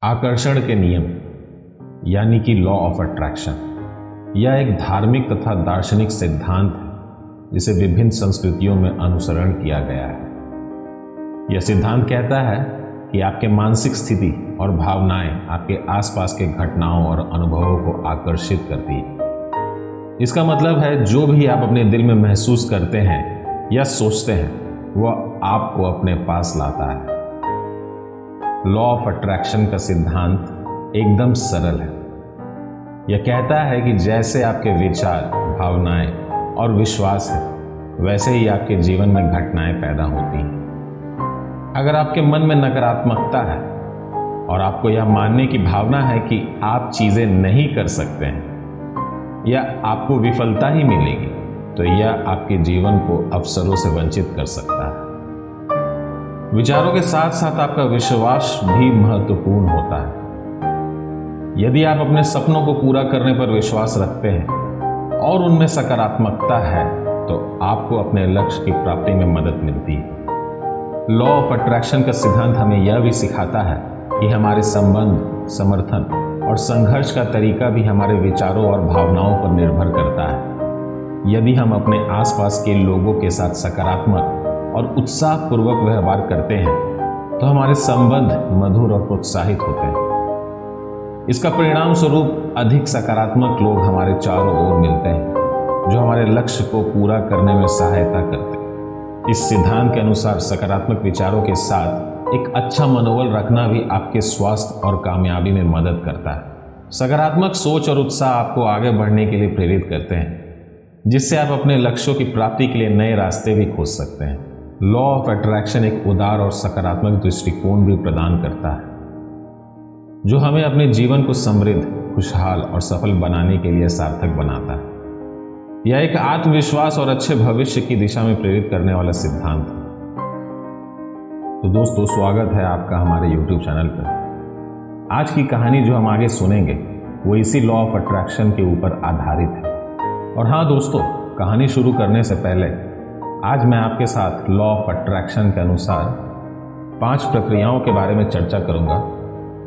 आकर्षण के नियम यानी कि लॉ ऑफ अट्रैक्शन यह एक धार्मिक तथा दार्शनिक सिद्धांत है जिसे विभिन्न संस्कृतियों में अनुसरण किया गया है। यह सिद्धांत कहता है कि आपके मानसिक स्थिति और भावनाएं आपके आसपास के घटनाओं और अनुभवों को आकर्षित करती है। इसका मतलब है जो भी आप अपने दिल में महसूस करते हैं या सोचते हैं वह आपको अपने पास लाता है। लॉ ऑफ अट्रैक्शन का सिद्धांत एकदम सरल है। यह कहता है कि जैसे आपके विचार, भावनाएं और विश्वास है वैसे ही आपके जीवन में घटनाएं पैदा होती हैं। अगर आपके मन में नकारात्मकता है और आपको यह मानने की भावना है कि आप चीजें नहीं कर सकते हैं या आपको विफलता ही मिलेगी, तो यह आपके जीवन को अवसरों से वंचित कर सकता है। विचारों के साथ साथ आपका विश्वास भी महत्वपूर्ण होता है। यदि आप अपने सपनों को पूरा करने पर विश्वास रखते हैं और उनमें सकारात्मकता है तो आपको अपने लक्ष्य की प्राप्ति में मदद मिलती है। लॉ ऑफ अट्रैक्शन का सिद्धांत हमें यह भी सिखाता है कि हमारे संबंध, समर्थन और संघर्ष का तरीका भी हमारे विचारों और भावनाओं पर निर्भर करता है। यदि हम अपने आसपास के लोगों के साथ सकारात्मक और उत्साहपूर्वक व्यवहार करते हैं तो हमारे संबंध मधुर और प्रोत्साहित होते हैं। इसका परिणाम स्वरूप अधिक सकारात्मक लोग हमारे चारों ओर मिलते हैं जो हमारे लक्ष्य को पूरा करने में सहायता करते हैं। इस सिद्धांत के अनुसार सकारात्मक विचारों के साथ एक अच्छा मनोबल रखना भी आपके स्वास्थ्य और कामयाबी में मदद करता है। सकारात्मक सोच और उत्साह आपको आगे बढ़ने के लिए प्रेरित करते हैं, जिससे आप अपने लक्ष्यों की प्राप्ति के लिए नए रास्ते भी खोज सकते हैं। लॉ ऑफ अट्रैक्शन एक उदार और सकारात्मक दृष्टिकोण भी प्रदान करता है जो हमें अपने जीवन को समृद्ध, खुशहाल और सफल बनाने के लिए सार्थक बनाता है। यह एक आत्मविश्वास और अच्छे भविष्य की दिशा में प्रेरित करने वाला सिद्धांत है। तो दोस्तों, स्वागत है आपका हमारे YouTube चैनल पर। आज की कहानी जो हम आगे सुनेंगे वो इसी लॉ ऑफ अट्रैक्शन के ऊपर आधारित है। और हाँ दोस्तों, कहानी शुरू करने से पहले आज मैं आपके साथ लॉ ऑफ अट्रैक्शन के अनुसार 5 प्रक्रियाओं के बारे में चर्चा करूंगा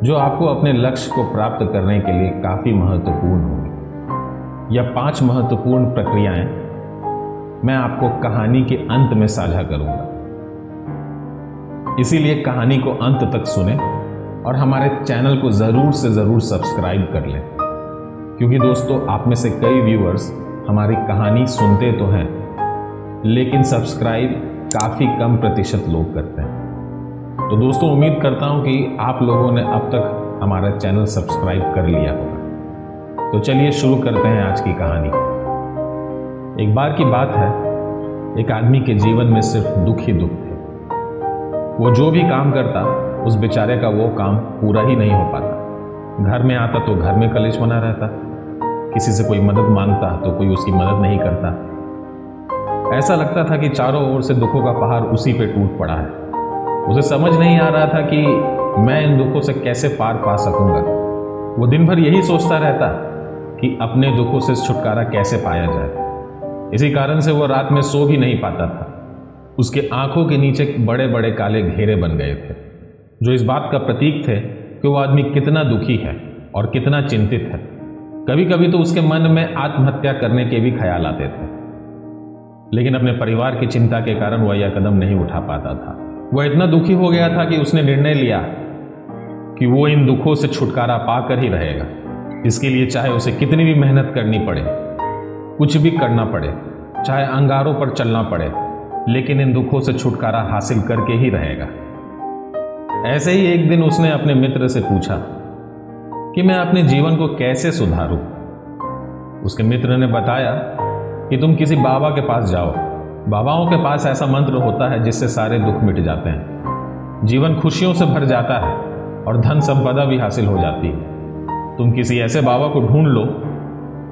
जो आपको अपने लक्ष्य को प्राप्त करने के लिए काफी महत्वपूर्ण होंगी। यह 5 महत्वपूर्ण प्रक्रियाएं मैं आपको कहानी के अंत में साझा करूंगा, इसीलिए कहानी को अंत तक सुने और हमारे चैनल को जरूर से जरूर सब्सक्राइब कर लें, क्योंकि दोस्तों आप में से कई व्यूअर्स हमारी कहानी सुनते तो हैं लेकिन सब्सक्राइब काफ़ी कम प्रतिशत लोग करते हैं। तो दोस्तों, उम्मीद करता हूं कि आप लोगों ने अब तक हमारा चैनल सब्सक्राइब कर लिया होगा। तो चलिए शुरू करते हैं आज की कहानी। एक बार की बात है, एक आदमी के जीवन में सिर्फ दुख ही दुख थे। वो जो भी काम करता उस बेचारे का वो काम पूरा ही नहीं हो पाता। घर में आता तो घर में कलेश बना रहता, किसी से कोई मदद मांगता तो कोई उसकी मदद नहीं करता। ऐसा लगता था कि चारों ओर से दुखों का पहाड़ उसी पे टूट पड़ा है। उसे समझ नहीं आ रहा था कि मैं इन दुखों से कैसे पार पा सकूंगा। वो दिन भर यही सोचता रहता कि अपने दुखों से छुटकारा कैसे पाया जाए। इसी कारण से वो रात में सो भी नहीं पाता था। उसके आंखों के नीचे बड़े बड़े काले घेरे बन गए थे जो इस बात का प्रतीक थे कि वो आदमी कितना दुखी है और कितना चिंतित है। कभी कभी तो उसके मन में आत्महत्या करने के भी ख्याल आते थे, लेकिन अपने परिवार की चिंता के कारण वह यह कदम नहीं उठा पाता था। वह इतना दुखी हो गया था कि उसने निर्णय लिया कि वो इन दुखों से छुटकारा पाकर ही रहेगा। इसके लिए चाहे उसे कितनी भी मेहनत करनी पड़े, कुछ भी करना पड़े, चाहे अंगारों पर चलना पड़े, लेकिन इन दुखों से छुटकारा हासिल करके ही रहेगा। ऐसे ही एक दिन उसने अपने मित्र से पूछा कि मैं अपने जीवन को कैसे सुधारूं। उसके मित्र ने बताया कि तुम किसी बाबा के पास जाओ। बाबाओं के पास ऐसा मंत्र होता है जिससे सारे दुख मिट जाते हैं, जीवन खुशियों से भर जाता है और धन संपदा भी हासिल हो जाती है। तुम किसी ऐसे बाबा को ढूंढ लो,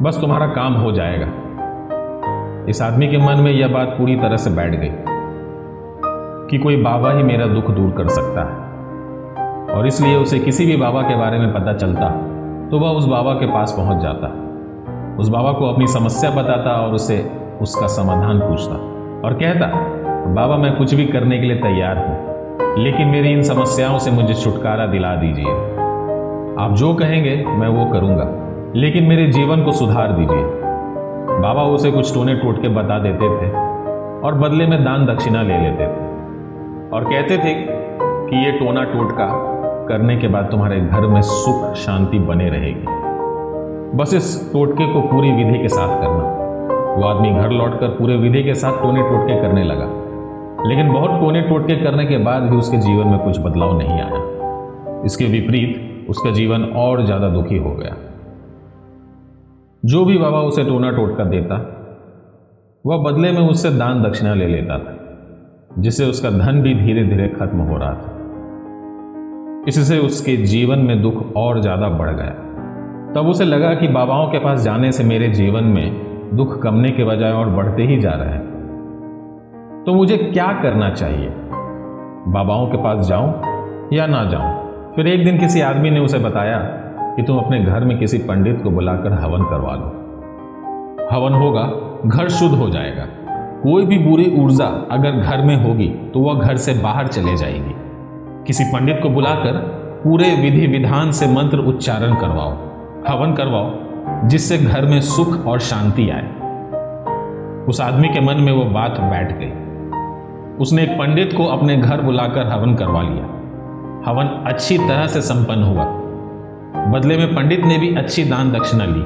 बस तुम्हारा काम हो जाएगा। इस आदमी के मन में यह बात पूरी तरह से बैठ गई कि कोई बाबा ही मेरा दुख दूर कर सकता है, और इसलिए उसे किसी भी बाबा के बारे में पता चलता तो वह उस बाबा के पास पहुंच जाता, उस बाबा को अपनी समस्या बताता और उसे उसका समाधान पूछता और कहता, बाबा मैं कुछ भी करने के लिए तैयार हूं, लेकिन मेरी इन समस्याओं से मुझे छुटकारा दिला दीजिए। आप जो कहेंगे मैं वो करूंगा, लेकिन मेरे जीवन को सुधार दीजिए। बाबा उसे कुछ टोने टोटके बता देते थे और बदले में दान दक्षिणा ले लेते थे और कहते थे कि ये टोना टोटका करने के बाद तुम्हारे घर में सुख शांति बने रहेगी। बस इस टोटके को पूरी विधि के साथ करना। वो आदमी घर लौटकर पूरे विधि के साथ टोने टोटके करने लगा, लेकिन बहुत टोने टोटके करने के बाद भी उसके जीवन में कुछ बदलाव नहीं आया। इसके विपरीत उसका जीवन और ज्यादा दुखी हो गया। जो भी बाबा उसे टोना टोटका देता, वह बदले में उससे दान दक्षिणा ले लेता था, जिससे उसका धन भी धीरे धीरे खत्म हो रहा था। इससे उसके जीवन में दुख और ज्यादा बढ़ गया। तब उसे लगा कि बाबाओं के पास जाने से मेरे जीवन में दुख कमने के बजाय और बढ़ते ही जा रहे हैं। तो मुझे क्या करना चाहिए? बाबाओं के पास जाऊं या ना जाऊं? फिर एक दिन किसी आदमी ने उसे बताया कि तुम अपने घर में किसी पंडित को बुलाकर हवन करवा लो। हवन होगा, घर शुद्ध हो जाएगा। कोई भी बुरी ऊर्जा अगर घर में होगी तो वह घर से बाहर चले जाएगी। किसी पंडित को बुलाकर पूरे विधि विधान से मंत्र उच्चारण करवाओ, हवन करवाओ, जिससे घर में सुख और शांति आए। उस आदमी के मन में वो बात बैठ गई। उसने एक पंडित को अपने घर बुलाकर हवन करवा लिया। हवन अच्छी तरह से संपन्न हुआ। बदले में पंडित ने भी अच्छी दान दक्षिणा ली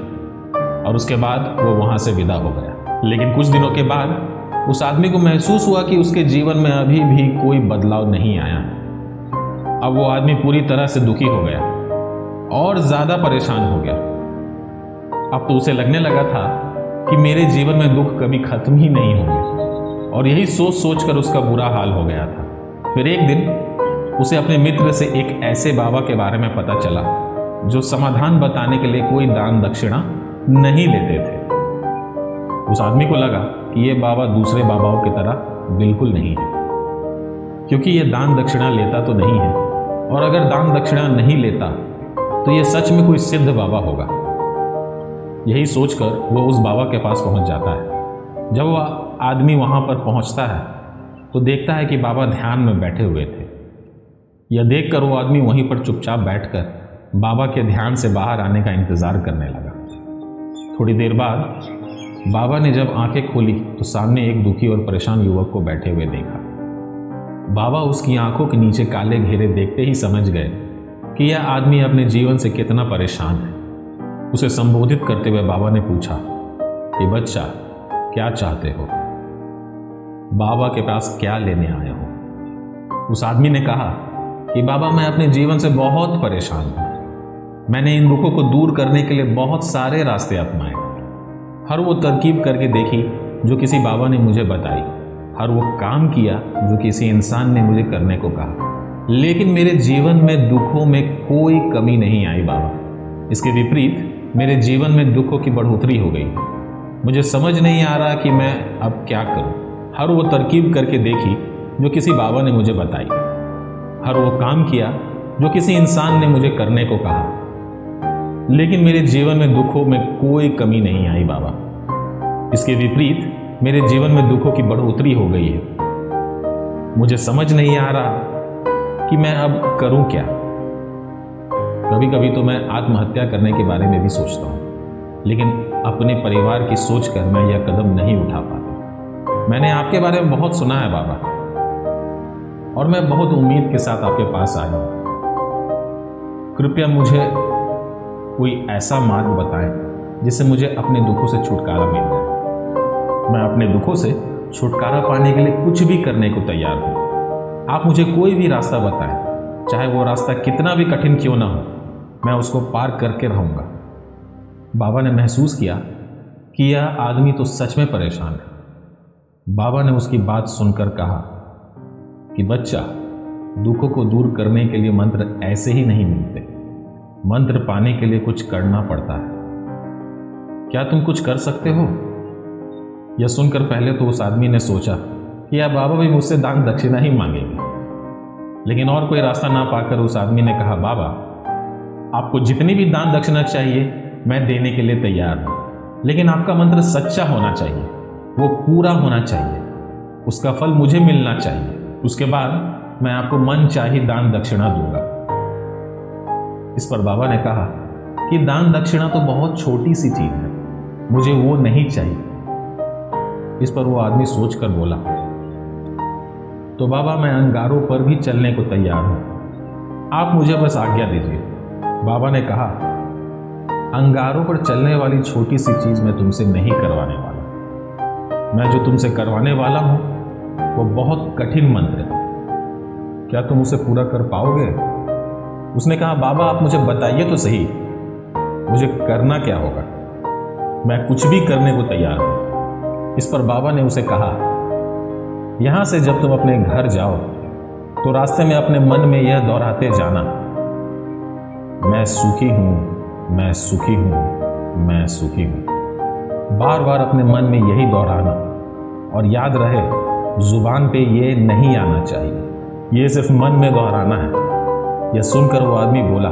और उसके बाद वो वहां से विदा हो गया। लेकिन कुछ दिनों के बाद उस आदमी को महसूस हुआ कि उसके जीवन में अभी भी कोई बदलाव नहीं आया। अब वो आदमी पूरी तरह से दुखी हो गया और ज्यादा परेशान हो गया। अब तो उसे लगने लगा था कि मेरे जीवन में दुख कभी खत्म ही नहीं होंगे, और यही सोच सोचकर उसका बुरा हाल हो गया था। फिर एक दिन उसे अपने मित्र से एक ऐसे बाबा के बारे में पता चला जो समाधान बताने के लिए कोई दान दक्षिणा नहीं लेते थे। उस आदमी को लगा कि यह बाबा दूसरे बाबाओं की तरह बिल्कुल नहीं है, क्योंकि यह दान दक्षिणा लेता तो नहीं है, और अगर दान दक्षिणा नहीं लेता तो यह सच में कोई सिद्ध बाबा होगा। यही सोचकर वो उस बाबा के पास पहुंच जाता है। जब वह आदमी वहां पर पहुंचता है तो देखता है कि बाबा ध्यान में बैठे हुए थे। यह देखकर वो आदमी वहीं पर चुपचाप बैठकर बाबा के ध्यान से बाहर आने का इंतजार करने लगा। थोड़ी देर बाद बाबा ने जब आंखें खोली तो सामने एक दुखी और परेशान युवक को बैठे हुए देखा। बाबा उसकी आंखों के नीचे काले घेरे देखते ही समझ गए कि यह आदमी अपने जीवन से कितना परेशान है। उसे संबोधित करते हुए बाबा ने पूछा कि बच्चा, क्या चाहते हो? बाबा के पास क्या लेने आए हो? उस आदमी ने कहा कि बाबा, मैं अपने जीवन से बहुत परेशान हूं। मैंने इन दुखों को दूर करने के लिए बहुत सारे रास्ते अपनाए, हर वो तरकीब करके देखी जो किसी बाबा ने मुझे बताई, हर वो काम किया जो किसी इंसान ने मुझे करने को कहा, लेकिन मेरे जीवन में दुखों में कोई कमी नहीं आई बाबा। इसके विपरीत मेरे जीवन में दुखों की बढ़ोतरी हो गई। मुझे समझ नहीं आ रहा कि मैं अब क्या करूं। हर वो तरकीब करके देखी जो किसी बाबा ने मुझे बताई, हर वो काम किया जो किसी इंसान ने मुझे करने को कहा, लेकिन मेरे जीवन में दुखों में कोई कमी नहीं आई बाबा। इसके विपरीत मेरे जीवन में दुखों की बढ़ोतरी हो गई है। मुझे समझ नहीं आ रहा कि मैं अब करूं क्या। कभी कभी तो मैं आत्महत्या करने के बारे में भी सोचता हूं, लेकिन अपने परिवार की सोचकर मैं यह कदम नहीं उठा पाता। मैंने आपके बारे में बहुत सुना है बाबा, और मैं बहुत उम्मीद के साथ आपके पास आया हूं। कृपया मुझे कोई ऐसा मार्ग बताएं जिससे मुझे अपने दुखों से छुटकारा मिल जाए। मैं अपने दुखों से छुटकारा पाने के लिए कुछ भी करने को तैयार हूं। आप मुझे कोई भी रास्ता बताएं, चाहे वो रास्ता कितना भी कठिन क्यों ना हो, मैं उसको पार करके रहूंगा। बाबा ने महसूस किया कि यह आदमी तो सच में परेशान है। बाबा ने उसकी बात सुनकर कहा कि बच्चा, दुखों को दूर करने के लिए मंत्र ऐसे ही नहीं मिलते। मंत्र पाने के लिए कुछ करना पड़ता है। क्या तुम कुछ कर सकते हो? यह सुनकर पहले तो उस आदमी ने सोचा कि यह बाबा भी मुझसे दान दक्षिणा ही मांगेंगे, लेकिन और कोई रास्ता ना पाकर उस आदमी ने कहा, बाबा, आपको जितनी भी दान दक्षिणा चाहिए मैं देने के लिए तैयार हूं, लेकिन आपका मंत्र सच्चा होना चाहिए, वो पूरा होना चाहिए, उसका फल मुझे मिलना चाहिए। उसके बाद मैं आपको मन चाही दान दक्षिणा दूंगा। इस पर बाबा ने कहा कि दान दक्षिणा तो बहुत छोटी सी चीज है, मुझे वो नहीं चाहिए। इस पर वो आदमी सोचकर बोला, तो बाबा मैं अंगारों पर भी चलने को तैयार हूं, आप मुझे बस आज्ञा दीजिए। बाबा ने कहा, अंगारों पर चलने वाली छोटी सी चीज मैं तुमसे नहीं करवाने वाला। मैं जो तुमसे करवाने वाला हूं वो बहुत कठिन मंत्र है, क्या तुम उसे पूरा कर पाओगे? उसने कहा, बाबा आप मुझे बताइए तो सही, मुझे करना क्या होगा? मैं कुछ भी करने को तैयार हूं। इस पर बाबा ने उसे कहा, यहां से जब तुम अपने घर जाओ तो रास्ते में अपने मन में यह दोहराते जाना, मैं सुखी हूं, मैं सुखी हूं, मैं सुखी हूं। बार बार अपने मन में यही दोहराना, और याद रहे जुबान पे ये नहीं आना चाहिए, ये सिर्फ मन में दोहराना है। यह सुनकर वो आदमी बोला,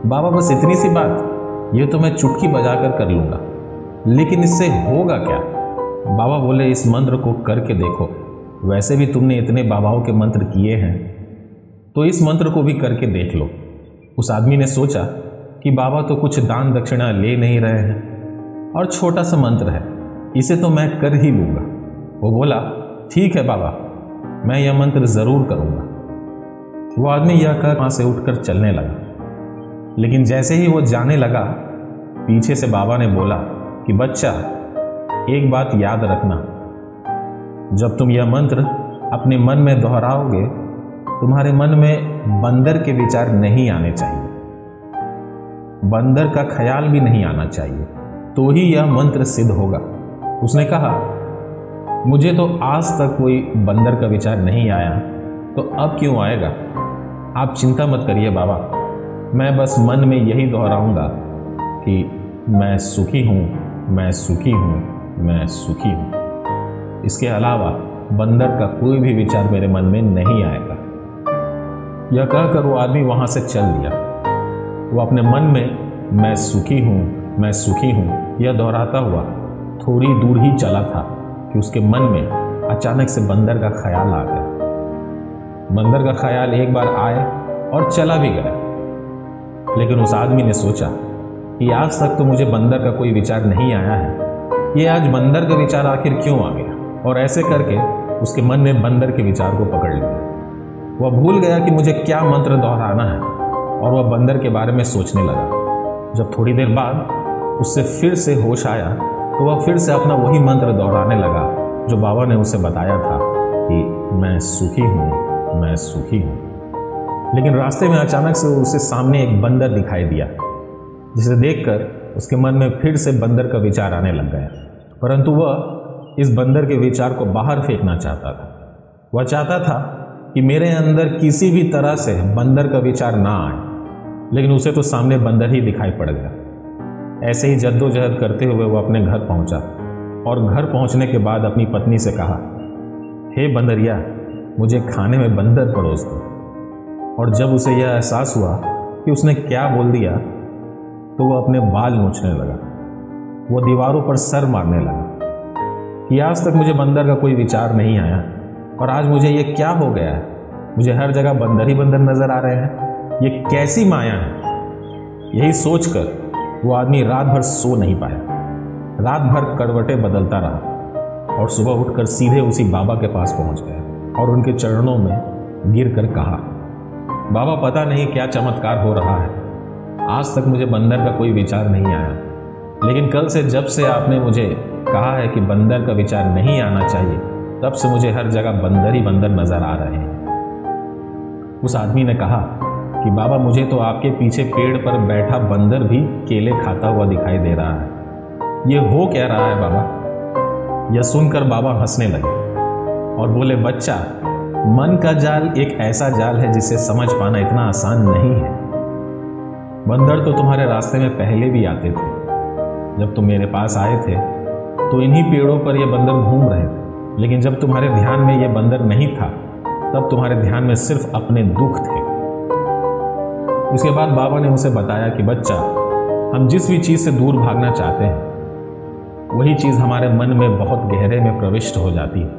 बाबा बस इतनी सी बात, ये तो मैं चुटकी बजाकर कर लूंगा, लेकिन इससे होगा क्या? बाबा बोले, इस मंत्र को करके देखो, वैसे भी तुमने इतने बाबाओं के मंत्र किए हैं, तो इस मंत्र को भी करके देख लो। उस आदमी ने सोचा कि बाबा तो कुछ दान दक्षिणा ले नहीं रहे हैं और छोटा सा मंत्र है, इसे तो मैं कर ही लूंगा। वो बोला, ठीक है बाबा, मैं यह मंत्र जरूर करूंगा। वो आदमी यह कह वहां से उठकर चलने लगा, लेकिन जैसे ही वो जाने लगा, पीछे से बाबा ने बोला कि बच्चा, एक बात याद रखना, जब तुम यह मंत्र अपने मन में दोहराओगे, तुम्हारे मन में बंदर के विचार नहीं आने चाहिए, बंदर का ख्याल भी नहीं आना चाहिए, तो ही यह मंत्र सिद्ध होगा। उसने कहा, मुझे तो आज तक कोई बंदर का विचार नहीं आया, तो अब क्यों आएगा? आप चिंता मत करिए बाबा, मैं बस मन में यही दोहराऊंगा कि मैं सुखी हूं, मैं सुखी हूं, मैं सुखी हूं। इसके अलावा बंदर का कोई भी विचार मेरे मन में नहीं आएगा। यह कहकर वो आदमी वहां से चल दिया। वो अपने मन में मैं सुखी हूं, मैं सुखी हूं यह दोहराता हुआ थोड़ी दूर ही चला था कि उसके मन में अचानक से बंदर का ख्याल आ गया। बंदर का ख्याल एक बार आए और चला भी गया, लेकिन उस आदमी ने सोचा कि आज तक तो मुझे बंदर का कोई विचार नहीं आया है, ये आज बंदर का विचार आखिर क्यों आ गया? और ऐसे करके उसके मन ने बंदर के विचार को पकड़ लिया। वह भूल गया कि मुझे क्या मंत्र दोहराना है और वह बंदर के बारे में सोचने लगा। जब थोड़ी देर बाद उससे फिर से होश आया तो वह फिर से अपना वही मंत्र दोहराने लगा जो बाबा ने उसे बताया था कि मैं सुखी हूँ, मैं सुखी हूँ। लेकिन रास्ते में अचानक से उसे सामने एक बंदर दिखाई दिया, जिसे देखकर उसके मन में फिर से बंदर का विचार आने लग गया, परंतु वह इस बंदर के विचार को बाहर फेंकना चाहता था। वह चाहता था कि मेरे अंदर किसी भी तरह से बंदर का विचार ना आए, लेकिन उसे तो सामने बंदर ही दिखाई पड़ गया। ऐसे ही जद्दोजहद करते हुए वो अपने घर पहुंचा और घर पहुंचने के बाद अपनी पत्नी से कहा, हे बंदरिया, मुझे खाने में बंदर परोस दो। और जब उसे यह एहसास हुआ कि उसने क्या बोल दिया, तो वह अपने बाल नोचने लगा। वो दीवारों पर सर मारने लगा कि आज तक मुझे बंदर का कोई विचार नहीं आया और आज मुझे ये क्या हो गया है? मुझे हर जगह बंदर ही बंदर नजर आ रहे हैं, ये कैसी माया है? यही सोचकर वो आदमी रात भर सो नहीं पाया। रात भर करवटें बदलता रहा और सुबह उठकर सीधे उसी बाबा के पास पहुंच गया और उनके चरणों में गिरकर कहा, बाबा पता नहीं क्या चमत्कार हो रहा है, आज तक मुझे बंदर का कोई विचार नहीं आया, लेकिन कल से जब से आपने मुझे कहा है कि बंदर का विचार नहीं आना चाहिए, तब से मुझे हर जगह बंदर ही बंदर नजर आ रहे हैं। उस आदमी ने कहा कि बाबा मुझे तो आपके पीछे पेड़ पर बैठा बंदर भी केले खाता हुआ दिखाई दे रहा है, ये हो क्या रहा है बाबा? यह सुनकर बाबा हंसने लगे और बोले, बच्चा, मन का जाल एक ऐसा जाल है जिसे समझ पाना इतना आसान नहीं है। बंदर तो तुम्हारे रास्ते में पहले भी आते थे। जब तुम मेरे पास आए थे तो इन्हीं पेड़ों पर ये बंदर घूम रहे थे, लेकिन जब तुम्हारे ध्यान में ये बंदर नहीं था, तब तुम्हारे ध्यान में सिर्फ अपने दुख थे। इसके बाद बाबा ने उसे बताया कि बच्चा, हम जिस भी चीज से दूर भागना चाहते हैं, वही चीज हमारे मन में बहुत गहरे में प्रविष्ट हो जाती है,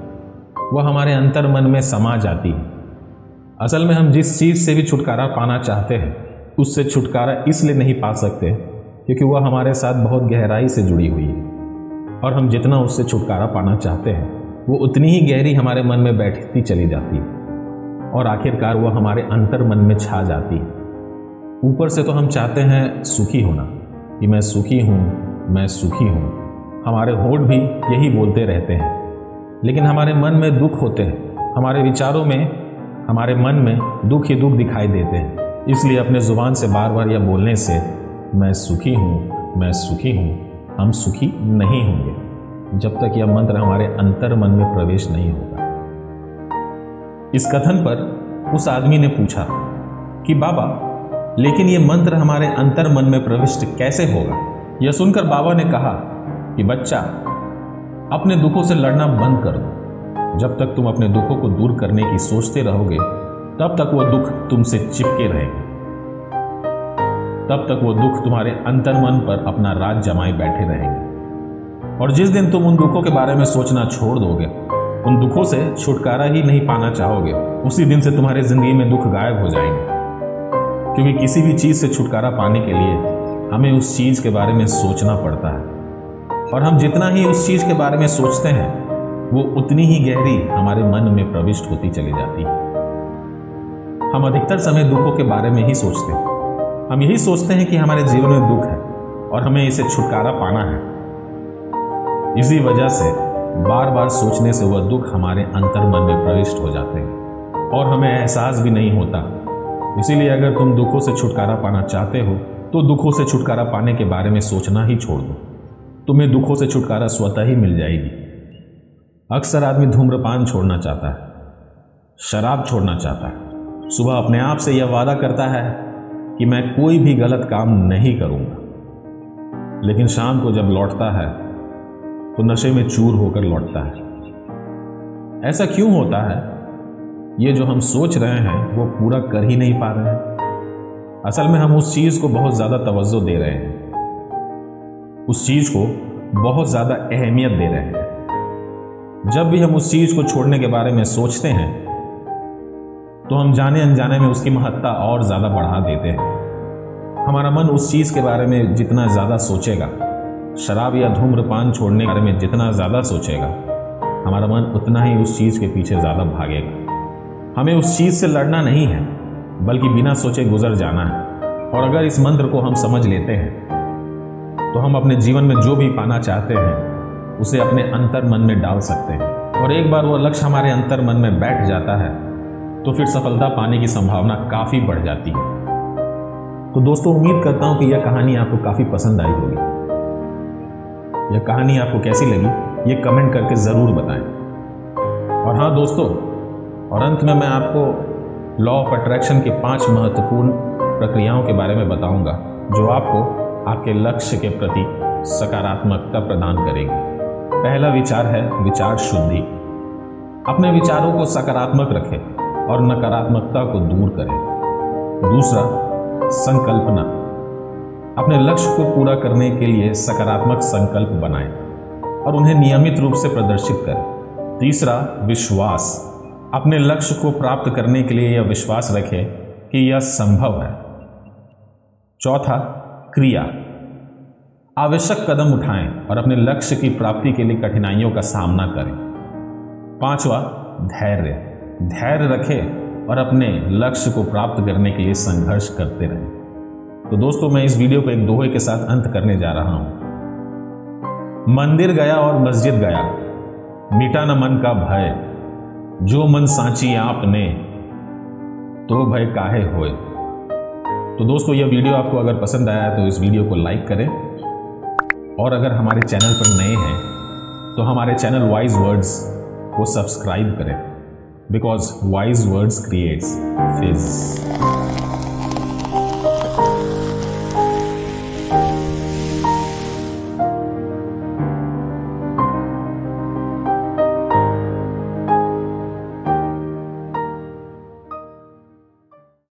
वह हमारे अंतर मन में समा जाती है। असल में हम जिस चीज से भी छुटकारा पाना चाहते हैं, उससे छुटकारा इसलिए नहीं पा सकते क्योंकि वह हमारे साथ बहुत गहराई से जुड़ी हुई है, और हम जितना उससे छुटकारा पाना चाहते हैं वो उतनी ही गहरी हमारे मन में बैठती चली जाती है, और आखिरकार वह हमारे अंतर मन में छा जाती है। ऊपर से तो हम चाहते हैं सुखी होना, कि मैं सुखी हूँ, मैं सुखी हूँ। हमारे होठ भी यही बोलते रहते हैं, लेकिन हमारे मन में दुख होते हैं। हमारे विचारों में, हमारे मन में दुख ही दुख दिखाई देते हैं। इसलिए अपने जुबान से बार बार यह बोलने से मैं सुखी हूँ, मैं सुखी हूँ, हम सुखी नहीं होंगे जब तक यह मंत्र हमारे अंतर मन में प्रवेश नहीं होगा। इस कथन पर उस आदमी ने पूछा कि बाबा, लेकिन यह मंत्र हमारे अंतर मन में प्रविष्ट कैसे होगा? यह सुनकर बाबा ने कहा कि बच्चा, अपने दुखों से लड़ना बंद कर दो। जब तक तुम अपने दुखों को दूर करने की सोचते रहोगे तब तक वह दुख तुमसे चिपके रहेंगे, तब तक वो दुख तुम्हारे अंतर मन पर अपना राज जमाए बैठे रहेंगे। और जिस दिन तुम उन दुखों के बारे में सोचना छोड़ दोगे, उन दुखों से छुटकारा ही नहीं पाना चाहोगे, उसी दिन से तुम्हारी जिंदगी में दुख गायब हो जाएंगे। क्योंकि किसी भी चीज से छुटकारा पाने के लिए हमें उस चीज के बारे में सोचना पड़ता है, और हम जितना ही उस चीज के बारे में सोचते हैं वो उतनी ही गहरी हमारे मन में प्रविष्ट होती चली जाती है। हम अधिकतर समय दुखों के बारे में ही सोचते हैं। हम यही सोचते हैं कि हमारे जीवन में दुख है और हमें इसे छुटकारा पाना है। इसी वजह से बार बार सोचने से वह दुख हमारे अंतर मन में प्रविष्ट हो जाते हैं और हमें एहसास भी नहीं होता। इसीलिए अगर तुम दुखों से छुटकारा पाना चाहते हो तो दुखों से छुटकारा पाने के बारे में सोचना ही छोड़ दो। तुम्हें दुखों से छुटकारा स्वतः ही मिल जाएगी। अक्सर आदमी धूम्रपान छोड़ना चाहता है, शराब छोड़ना चाहता है, सुबह अपने आप से यह वादा करता है कि मैं कोई भी गलत काम नहीं करूंगा, लेकिन शाम को जब लौटता है तो नशे में चूर होकर लौटता है। ऐसा क्यों होता है? ये जो हम सोच रहे हैं वो पूरा कर ही नहीं पा रहे हैं। असल में हम उस चीज को बहुत ज्यादा तवज्जो दे रहे हैं, उस चीज को बहुत ज्यादा अहमियत दे रहे हैं। जब भी हम उस चीज को छोड़ने के बारे में सोचते हैं तो हम जाने अनजाने में उसकी महत्ता और ज्यादा बढ़ा देते हैं। हमारा मन उस चीज के बारे में जितना ज्यादा सोचेगा, शराब या धूम्रपान छोड़ने के बारे में जितना ज्यादा सोचेगा, हमारा मन उतना ही उस चीज के पीछे ज्यादा भागेगा। हमें उस चीज से लड़ना नहीं है, बल्कि बिना सोचे गुजर जाना है। और अगर इस मंत्र को हम समझ लेते हैं तो हम अपने जीवन में जो भी पाना चाहते हैं उसे अपने अंतर मन में डाल सकते हैं। और एक बार वो लक्ष्य हमारे अंतर मन में बैठ जाता है तो फिर सफलता पाने की संभावना काफी बढ़ जाती है। तो दोस्तों, उम्मीद करता हूं कि यह कहानी आपको काफी पसंद आई होगी। यह कहानी आपको कैसी लगी ये कमेंट करके जरूर बताएं। और हाँ दोस्तों, और अंत में मैं आपको लॉ ऑफ अट्रैक्शन की 5 महत्वपूर्ण प्रक्रियाओं के बारे में बताऊंगा जो आपको आपके लक्ष्य के प्रति सकारात्मकता प्रदान करेगी। पहला विचार है विचार शुद्धि। अपने विचारों को सकारात्मक रखें और नकारात्मकता को दूर करें। दूसरा, संकल्पना। अपने लक्ष्य को पूरा करने के लिए सकारात्मक संकल्प बनाएं और उन्हें नियमित रूप से प्रदर्शित करें। तीसरा, विश्वास। अपने लक्ष्य को प्राप्त करने के लिए यह विश्वास रखें कि यह संभव है। चौथा, क्रिया। आवश्यक कदम उठाएं और अपने लक्ष्य की प्राप्ति के लिए कठिनाइयों का सामना करें। पांचवा, धैर्य। धैर्य रखें और अपने लक्ष्य को प्राप्त करने के लिए संघर्ष करते रहें। तो दोस्तों, मैं इस वीडियो को एक दोहे के साथ अंत करने जा रहा हूं। मंदिर गया और मस्जिद गया, मिटा न मन का भय, जो मन साची आपने, तो भय काहे होए। तो दोस्तों, यह वीडियो आपको अगर पसंद आया है तो इस वीडियो को लाइक करें, और अगर हमारे चैनल पर नए हैं तो हमारे चैनल वाइज वर्ड्स को सब्सक्राइब करें, बिकॉज वाइज वर्ड्स क्रिएट्स फिज।